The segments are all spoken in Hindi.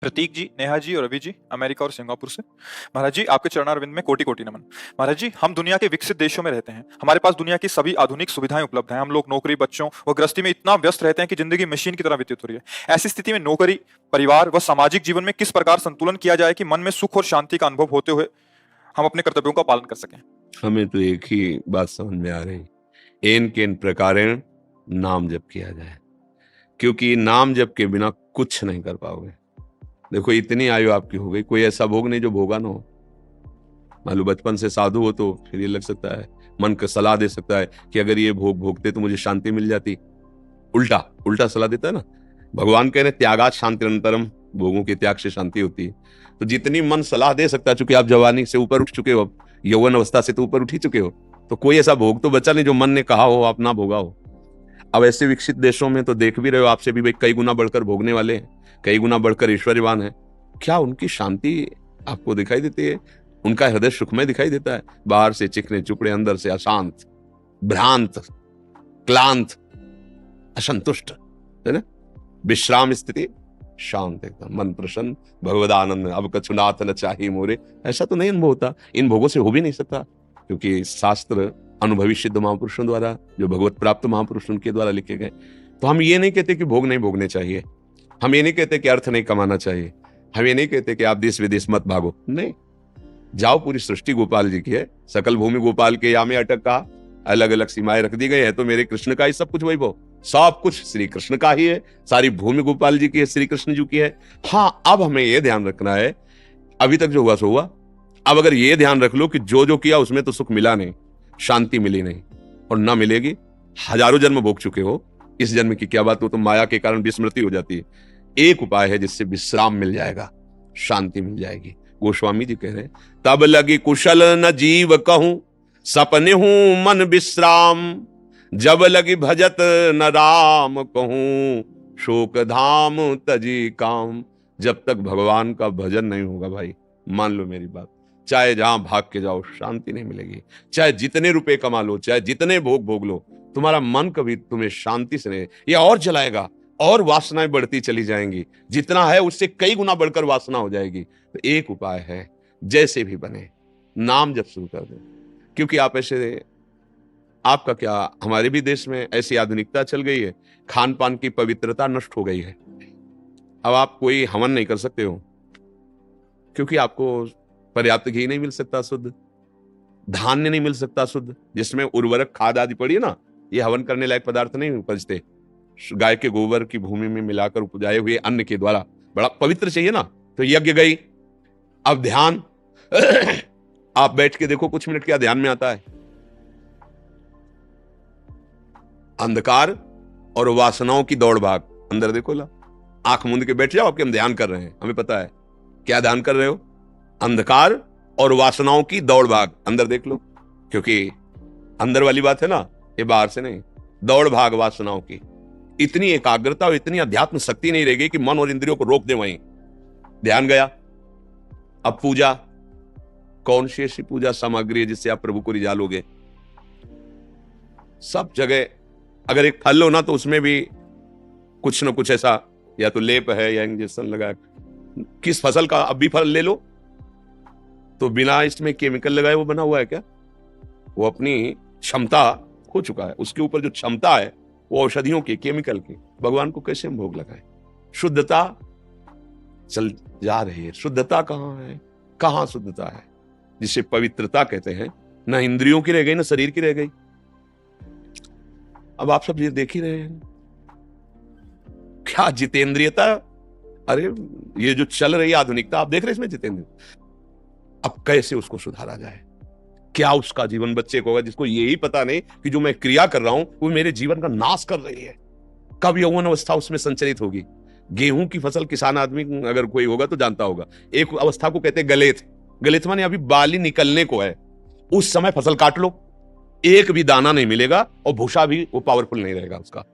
प्रतीक जी, नेहा जी और रवि जी, अमेरिका और सिंगापुर से। महाराज जी, आपके चरणारविंद में कोटि कोटि नमन। महाराज जी, हम दुनिया के विकसित देशों में रहते हैं, हमारे पास दुनिया की सभी आधुनिक सुविधाएं उपलब्ध हैं। हम लोग नौकरी, बच्चों व गृहस्थी में इतना व्यस्त रहते हैं कि जिंदगी मशीन की तरह व्यतीत हो रही है। ऐसी स्थिति में नौकरी, परिवार व सामाजिक जीवन में किस प्रकार संतुलन किया जाए कि मन में सुख और शांति का अनुभव होते हुए हम अपने कर्तव्यों का पालन कर सकें। हमें तो एक ही बात समझ में आ रही, एन केन प्रकारेण नाम जप किया जाए, क्योंकि नाम जप के बिना कुछ नहीं कर पाओगे। देखो, इतनी आयु आपकी हो गई, कोई ऐसा भोग नहीं जो भोगा ना हो। मान लो बचपन से साधु हो तो फिर ये लग सकता है, मन को सलाह दे सकता है कि अगर ये भोग भोगते तो मुझे शांति मिल जाती। उल्टा उल्टा सलाह देता है ना। भगवान कह रहे त्यागात शांति अनंतरम, भोगों के त्याग से शांति होती है। तो जितनी मन सलाह दे सकता है, चूंकि आप जवानी से ऊपर उठ चुके हो, यौवन अवस्था से तो ऊपर उठ ही चुके हो, तो कोई ऐसा भोग तो बचा नहीं जो मन ने कहा हो आप ना भोगा हो। अब ऐसे विकसित देशों में तो देख भी रहे हो, आपसे भी भाई कई गुना बढ़कर भोगने वाले हैं, कई गुना बढ़कर ऐश्वर्यवान है। क्या उनकी शांति आपको दिखाई देती है? उनका हृदय सुखमय दिखाई देता है? बाहर से चिकने चुपड़े, अंदर से अशांत, भ्रांत, क्लांत, असंतुष्ट, है ना। विश्राम स्थिति, शांत एकदम, मन प्रसन्न, भगवदानंद, अब कछुनाथ न चाहिए मोरे। ऐसा तो नहीं अनुभव होता, इन भोगों से हो भी नहीं सकता, क्योंकि शास्त्र अनुभवी सिद्ध महापुरुषों द्वारा, जो भगवत प्राप्त महापुरुष उनके द्वारा लिखे गए। तो हम ये नहीं कहते कि भोग नहीं भोगने चाहिए, हम ये नहीं कहते कि अर्थ नहीं कमाना चाहिए, हम ये नहीं कहते कि आप देश विदेश मत भागो, नहीं। जाओ, पूरी सृष्टि गोपाल जी की है, सकल भूमि गोपाल के या में अटक कहा, अलग अलग सीमाएं रख दी गई है, तो मेरे कृष्ण का ही सब कुछ वैभव, सब कुछ श्री कृष्ण का ही है, सारी भूमि गोपाल जी की है, श्री कृष्ण जी की है। हाँ, अब हमें यह ध्यान रखना है, अभी तक जो हुआ सो हुआ। अब अगर ये ध्यान रख लो कि जो जो किया उसमें तो सुख मिला नहीं, शांति मिली नहीं और ना मिलेगी। हजारों जन्म भोग चुके हो, इस जन्म की क्या बात हो, तो माया के कारण विस्मृति हो जाती है। एक उपाय है जिससे विश्राम मिल जाएगा, शांति मिल जाएगी। गोस्वामी जी कह रहे हैं, तब लगी कुशल न जीव कहूं, सपने हूं मन विश्राम, जब लगी भजत न राम कहूं, शोक धाम तजी काम। जब तक भगवान का भजन नहीं होगा भाई, मान लो मेरी बात, चाहे जहां भाग के जाओ शांति नहीं मिलेगी, चाहे जितने रुपए कमा लो, चाहे जितने भोग भोग लो, तुम्हारा मन कभी तुम्हें शांति से नहीं, या और जलाएगा, और वासनाएं बढ़ती चली जाएंगी, जितना है उससे कई गुना बढ़कर वासना हो जाएगी। तो एक उपाय है, जैसे भी बने नाम जप शुरू कर दो। क्योंकि आप ऐसे, आपका क्या, हमारे भी देश में ऐसी आधुनिकता चल गई है, खान पान की पवित्रता नष्ट हो गई है। अब आप कोई हवन नहीं कर सकते हो, क्योंकि आपको पर्याप्त घी नहीं मिल सकता शुद्ध, धान्य नहीं मिल सकता शुद्ध, जिसमें उर्वरक खाद आदि पड़ी है ना, ये हवन करने लायक पदार्थ नहीं उपजते। गाय के गोबर की भूमि में मिलाकर उपजाए हुए अन्न के द्वारा बड़ा पवित्र चाहिए ना, तो यज्ञ गई। अब ध्यान आप बैठ के देखो कुछ मिनट, क्या ध्यान में आता है? अंधकार और वासनाओं की दौड़ भाग, अंदर देखो ला, आंख मूंद के बैठ जाओ, आपके हम ध्यान कर रहे हैं, हमें पता है क्या ध्यान कर रहे हो। अंधकार और वासनाओं की दौड़ भाग, अंदर देख लो, क्योंकि अंदर वाली बात है ना, ये बाहर से नहीं। दौड़ भाग वासनाओं की, इतनी एकाग्रता और इतनी अध्यात्म शक्ति नहीं रहेगी कि मन और इंद्रियों को रोक दे वहीं। ध्यान गया। अब पूजा, कौन सी ऐसी पूजा सामग्री है जिससे आप प्रभु को रिझा लोगे? सब जगह अगर एक फल लो ना, तो उसमें भी कुछ ना कुछ ऐसा, या तो लेप है या इंजेक्शन लगा। किस फसल का अब भी फल ले लो, तो बिना इसमें केमिकल लगाए वो बना हुआ है क्या? वो अपनी क्षमता खो चुका है, उसके ऊपर जो क्षमता है वो औषधियों की, केमिकल की। भगवान को कैसे हम भोग लगाएं? शुद्धता चल जा रही है, शुद्धता कहां है? कहां शुद्धता है जिसे पवित्रता कहते हैं? ना इंद्रियों की रह गई, ना शरीर की रह गई। अब आप सब ये देख ही रहे हैं, क्या जितेंद्रियता, अरे ये जो चल रही आधुनिकता, आप देख रहे हैं इसमें जितेंद्र। अब कैसे उसको सुधारा जाए? क्या उसका जीवन बच्चे को होगा जिसको यही पता नहीं कि जो मैं क्रिया कर रहा हूं वो मेरे जीवन का नाश कर रही है? कब यौवन अवस्था उसमें संचरित होगी? गेहूं की फसल किसान आदमी अगर कोई होगा तो जानता होगा, एक अवस्था को कहते हैं गलेथ। गलेथ माने अभी बाली निकलने को है, उस समय फसल काट लो, एक भी दाना नहीं मिलेगा और भूसा भी वो पावरफुल नहीं रहेगा उसका।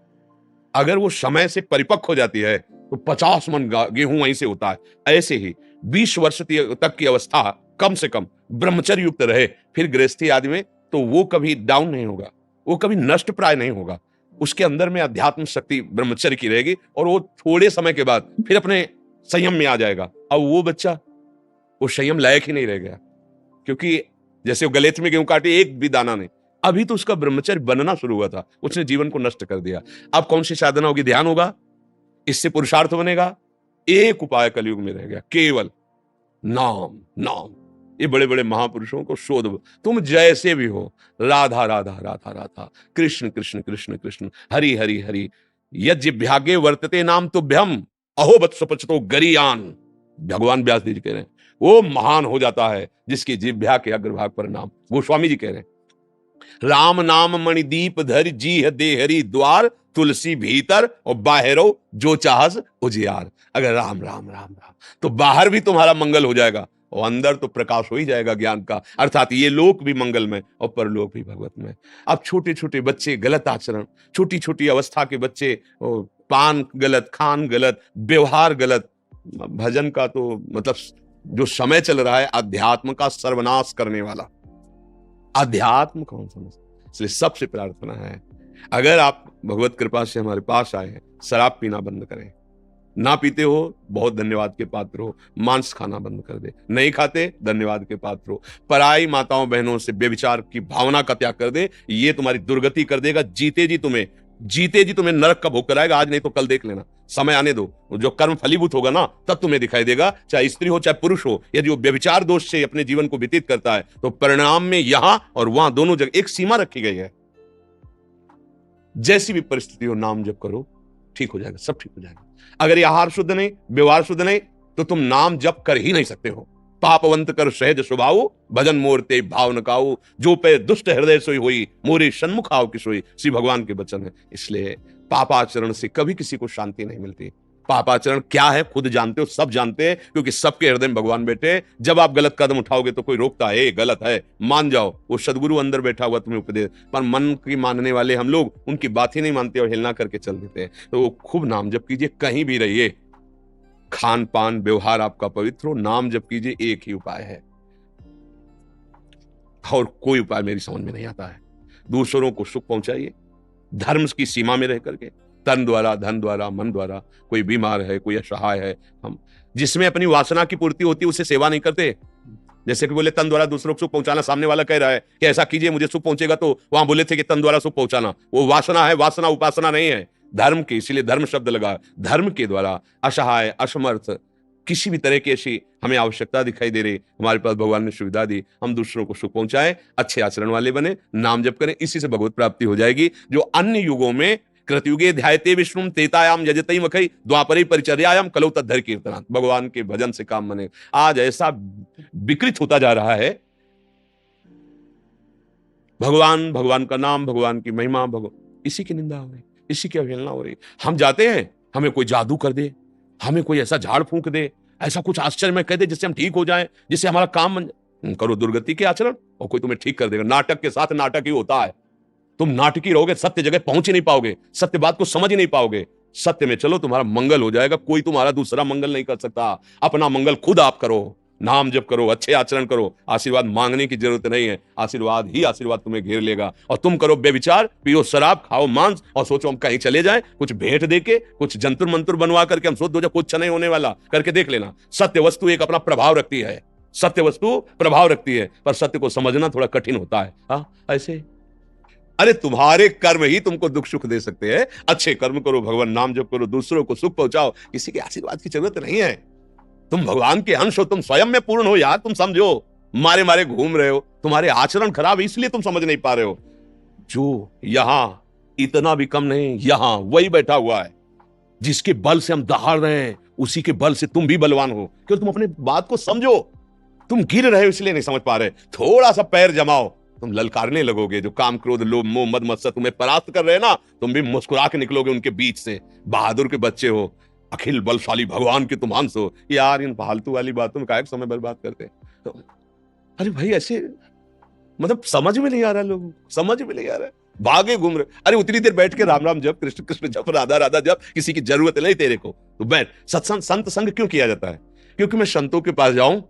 अगर वो समय से परिपक्व हो जाती है तो 50 मन गेहूं वहीं से होता है। ऐसे ही 20 वर्ष तक की अवस्था कम से कम ब्रह्मचर्य युक्त रहे, फिर गृहस्थी आदि में, तो वो कभी डाउन नहीं होगा, वो कभी नष्ट प्राय नहीं होगा। उसके अंदर में अध्यात्म शक्ति ब्रह्मचर्य की रहेगी और वो थोड़े समय के बाद फिर अपने संयम में आ जाएगा। अब वो बच्चा वो संयम लायक ही नहीं रह गया, क्योंकि जैसे वो गलेथ में गेहूं काटे एक भी दाना नहीं, अभी तो उसका ब्रह्मचर्य बनना शुरू हुआ था, उसने जीवन को नष्ट कर दिया। अब कौन सी साधना होगी? ध्यान होगा, इससे पुरुषार्थ बनेगा। एक उपाय कलयुग में रह गया, केवल नाम। नाम, ये बड़े बड़े महापुरुषों को शोध, तुम जैसे भी हो, राधा राधा राधा राधा, कृष्ण कृष्ण कृष्ण कृष्ण, हरि हरि हरि, यज्ञभ्यागे वर्तते नाम तुभ्यम, अहो वत्सपचतो गरीयान। भगवान व्यास जी कह रहे हैं वो महान हो जाता है जिसकी जिह्वा के अग्रभाग पर नाम। गोस्वामी जी कह रहे हैं राम नाम मणिदीप धर जी दे हरि द्वार, तुलसी भीतर और बाहरो जो चाहस उजियार। अगर राम राम राम राम तो बाहर भी तुम्हारा मंगल हो जाएगा और अंदर तो प्रकाश हो ही जाएगा ज्ञान का, अर्थात ये लोक भी मंगल में और परलोक भी भगवत में। अब छोटे छोटे बच्चे गलत आचरण, छोटी छोटी अवस्था के बच्चे, पान गलत, खान गलत, व्यवहार गलत, भजन का तो मतलब जो समय चल रहा है अध्यात्म का सर्वनाश करने वाला। अध्यात्म कौन समझ? इसलिए सबसे प्रार्थना है, अगर आप भगवत कृपा से हमारे पास आए हैं, शराब पीना बंद करें। ना पीते हो बहुत धन्यवाद के पात्र हो, मांस खाना बंद कर दे। नहीं खाते धन्यवाद के पात्र हो। पराई माताओं बहनों से व्यभिचार की भावना का त्याग कर दे, ये तुम्हारी दुर्गति कर देगा। जीते जी तुम्हें नरक का भोग कराएगा। आज नहीं तो कल देख लेना, समय आने दो, जो कर्म फलीभूत होगा ना तब तुम्हें दिखाई देगा। चाहे स्त्री हो चाहे पुरुष हो, यदि वो व्यभिचार दोष से अपने जीवन को व्यतीत करता है तो परिणाम में यहां और वहां दोनों जगह एक सीमा रखी गई है। जैसी भी परिस्थिति हो नाम जप करो, ठीक हो जाएगा, सब ठीक हो जाएगा। अगर ये आहार शुद्ध नहीं, व्यवहार शुद्ध नहीं, तो तुम नाम जप कर ही नहीं सकते हो। पापवंत कर सहज स्वभाव, भजन मोरते भाव न काऊ, जो पे दुष्ट हृदय सोई हुई, मोरे सन्मुख आओ की सोई। श्री भगवान के वचन है। इसलिए पापाचरण से कभी किसी को शांति नहीं मिलती। पापाचरण क्या है खुद जानते हो, सब जानते हैं, क्योंकि सबके हृदय में भगवान बैठे। जब आप गलत कदम उठाओगे तो कोई रोकता है, गलत है मान जाओ, वो सदगुरु अंदर बैठा हुआ तुम्हें उपदेश। पर मन की मानने वाले हम लोग उनकी बात ही नहीं मानते और हिलना करके चल देते हैं। तो खूब नाम जप कीजिए, कहीं भी रहिए, खान पान व्यवहार आपका पवित्र हो, नाम जप कीजिए, एक ही उपाय है और कोई उपाय मेरी समझ में नहीं आता है। दूसरों को सुख पहुंचाइए धर्म की सीमा में रह करके, तन द्वारा, धन द्वारा, मन द्वारा। कोई बीमार है, कोई असहाय है, हम जिसमें अपनी वासना की पूर्ति होती है उसे सेवा नहीं करते। जैसे कि बोले तन द्वारा दूसरों को सुख पहुंचाना, सामने वाला कह रहा है कि ऐसा कीजिए मुझे सुख पहुंचेगा, तो वहां बोले थे कि तन द्वारा सुख पहुंचाना, वो वासना है, वासना उपासना नहीं है। धर्म की, इसीलिए धर्म शब्द लगा। धर्म के द्वारा असहाय, असमर्थ, किसी भी तरह की ऐसी हमें आवश्यकता दिखाई दे रही, हमारे पास भगवान ने सुविधा दी, हम दूसरों को सुख पहुंचाएं, अच्छे आचरण वाले बने, नाम जप करें, इसी से भगवत प्राप्ति हो जाएगी। जो अन्य युगों में कृतयुगे ध्यायते विष्णुम तेतायाम यजतई मखई द्वापरे परिचर्यायाम कलौ तद्धर कीर्तनात्, भगवान के भजन से काम बने। आज ऐसा विकृत होता जा रहा है, भगवान, भगवान का नाम, भगवान की महिमा, इसी की निंदा हो रही, इसी की अवहेलना हो रही। हम जाते हैं, हमें कोई जादू कर दे, हमें कोई ऐसा झाड़ फूंक दे, ऐसा कुछ आश्चर्य में कह दे जिससे हम ठीक हो जाएं, जिससे हमारा काम बन। करो दुर्गति के आचरण और कोई तुम्हें ठीक कर देगा। नाटक के साथ नाटक ही होता है। तुम नाटकी रहोगे, सत्य जगह पहुंच ही नहीं पाओगे, सत्य बात को समझ ही नहीं पाओगे। सत्य में चलो, तुम्हारा मंगल हो जाएगा। कोई तुम्हारा दूसरा मंगल नहीं कर सकता, अपना मंगल खुद आप करो। नाम जप करो, अच्छे आचरण करो, आशीर्वाद मांगने की जरूरत नहीं है, आशीर्वाद ही आशीर्वाद तुम्हें घेर लेगा। और तुम करो बेविचार, पियो शराब, खाओ मांस और सोचो हम कहीं चले जाएं, कुछ भेंट देके, कुछ जंतुर मंतुर बनवा करके हम सोच दो कुछ नहीं होने वाला, करके देख लेना। सत्य वस्तु एक अपना प्रभाव रखती है, सत्य वस्तु प्रभाव रखती है, पर सत्य को समझना थोड़ा कठिन होता है। हाँ ऐसे, अरे तुम्हारे कर्म ही तुमको दुख सुख दे सकते हैं। अच्छे कर्म करो, भगवान नाम जप करो, दूसरों को सुख पहुंचाओ, किसी के आशीर्वाद की जरूरत नहीं है। तुम भगवान के अंश हो, तुम स्वयं में पूर्ण हो यार। तुम समझो, मारे मारे घूम रहे हो, तुम्हारे आचरण खराब है इसलिए तुम समझ नहीं पा रहे हो। जो यहां इतना भी कम नहीं, यहां वही बैठा हुआ है जिसके बल से हम दहाड़ रहे हैं, उसी के बल से तुम भी बलवान हो। क्यों? तुम अपने बात को समझो। तुम गिर रहे हो इसलिए नहीं समझ पा रहे। थोड़ा सा पैर जमाओ, तुम ललकारने लगोगे। जो काम, क्रोध, लोभ, मोह, मद, मत्सर तुम्हें परास्त कर रहे हैं ना, तुम भी मुस्कुरा के निकलोगे उनके बीच से। बहादुर के बच्चे हो, अखिल बलशाली भगवान के तुम अंश हो। यार इन फालतू वाली बातों में काहे समय बर्बाद करते तो, अरे भाई ऐसे मतलब समझ में नहीं आ रहा, लोग समझ में नहीं आ रहा, भागे घूम रहे। अरे उतनी देर बैठ के राम राम जप, कृष्ण कृष्ण जप, राधा राधा जप, किसी की जरूरत नहीं तेरे को, तो बैठ। सत्संग, संत संग क्यों किया जाता है? क्योंकि मैं संतों के पास जाऊं,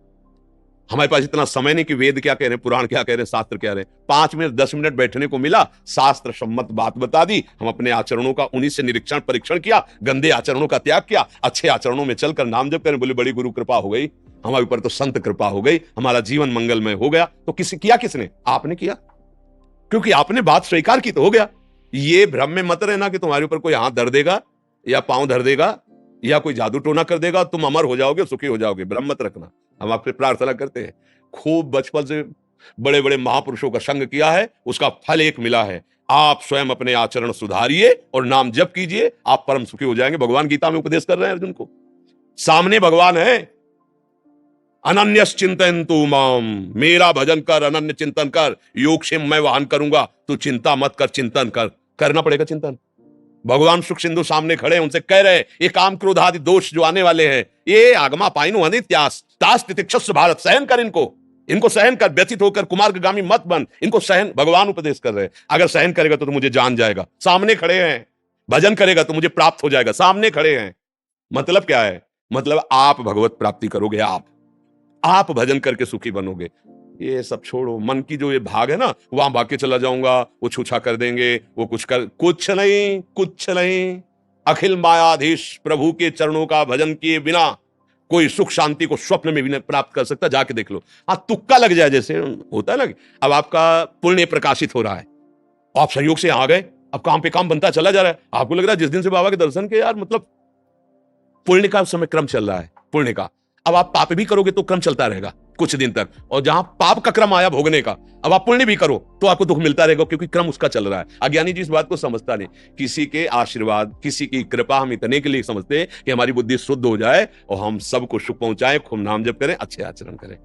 हमारे पास इतना समय नहीं कि वेद क्या कह रहे हैं, पुराण क्या कह रहे हैं, शास्त्र क्या रहे हैं। 5 मिनट 10 मिनट बैठने को मिला, शास्त्र सम्मत बात बता दी, हम अपने आचरणों का उन्हीं से निरीक्षण परीक्षण किया, गंदे आचरणों का त्याग किया, अच्छे आचरणों में चलकर नाम जप करें। बोले बड़ी गुरु कृपा हो गई हमारे ऊपर, तो संत कृपा हो गई, हमारा जीवन मंगलमय हो गया। तो किसने? आपने किया, क्योंकि आपने बात स्वीकार की तो हो गया। ये भ्रम में मत रहना कि तुम्हारे ऊपर कोई हाथ धर देगा या पांव धर देगा या कोई जादू टोना कर देगा, तुम अमर हो जाओगे, सुखी हो जाओगे। भ्रम मत रखना। हम आपसे प्रार्थना करते हैं, खूब बचपन से बड़े बड़े महापुरुषों का संग किया है, उसका फल एक मिला है। आप स्वयं अपने आचरण सुधारिए और नाम जप कीजिए, आप परम सुखी हो जाएंगे। भगवान गीता में उपदेश कर रहे हैं अर्जुन को, सामने भगवान है। अनन्यस चिंतयन्तु माम, मेरा भजन कर, अनन्य चिंतन कर, योग से मैं वाहन करूंगा, तू चिंता मत कर, चिंतन कर। करना पड़ेगा चिंतन। भगवान सुख सिंधु सामने खड़े हैं, उनसे कह रहे, ये काम क्रोध आदि दोष जो आने वाले हैं, ये आगमा पाइनु अनित्यास तास तितिक्षस्व भारत, सहन कर इनको सहन कर, व्यथित होकर कुमार्गामी मत बन, इनको सहन। भगवान उपदेश कर रहे हैं, अगर सहन करेगा तो मुझे जान जाएगा। सामने खड़े हैं, भजन करेगा तो मुझे प्राप्त हो जाएगा, सामने खड़े हैं। मतलब क्या है? मतलब आप भगवत प्राप्ति करोगे, आप भजन करके सुखी बनोगे। ये सब छोड़ो, मन की जो ये भाग है ना, वहां भाग के चला जाऊंगा, वो छूछा कर देंगे, वो कुछ नहीं। अखिल मायाधीश प्रभु के चरणों का भजन किए बिना कोई सुख शांति को स्वप्न में भी नहीं प्राप्त कर सकता। जाके देख लो। हाँ, तुक्का लग जाए, जैसे होता है ना, अब आपका पुण्य प्रकाशित हो रहा है, आप संयोग से आ गए, अब काम पे काम बनता चला जा रहा है, आपको लग रहा है जिस दिन से बाबा के दर्शन के, यार मतलब पुण्य का समय क्रम चल रहा है, पुण्य का। अब आप पाप भी करोगे तो क्रम चलता रहेगा कुछ दिन तक, और जहां पाप का क्रम आया भोगने का, अब आप पुण्य भी करो तो आपको दुख मिलता रहेगा, क्योंकि क्रम उसका चल रहा है। अज्ञानी जी इस बात को समझता नहीं। किसी के आशीर्वाद, किसी की कृपा हम इतने के लिए समझते हैं कि हमारी बुद्धि शुद्ध हो जाए और हम सबको सुख पहुंचाएं, खूब नाम जप करें, अच्छे आचरण करें।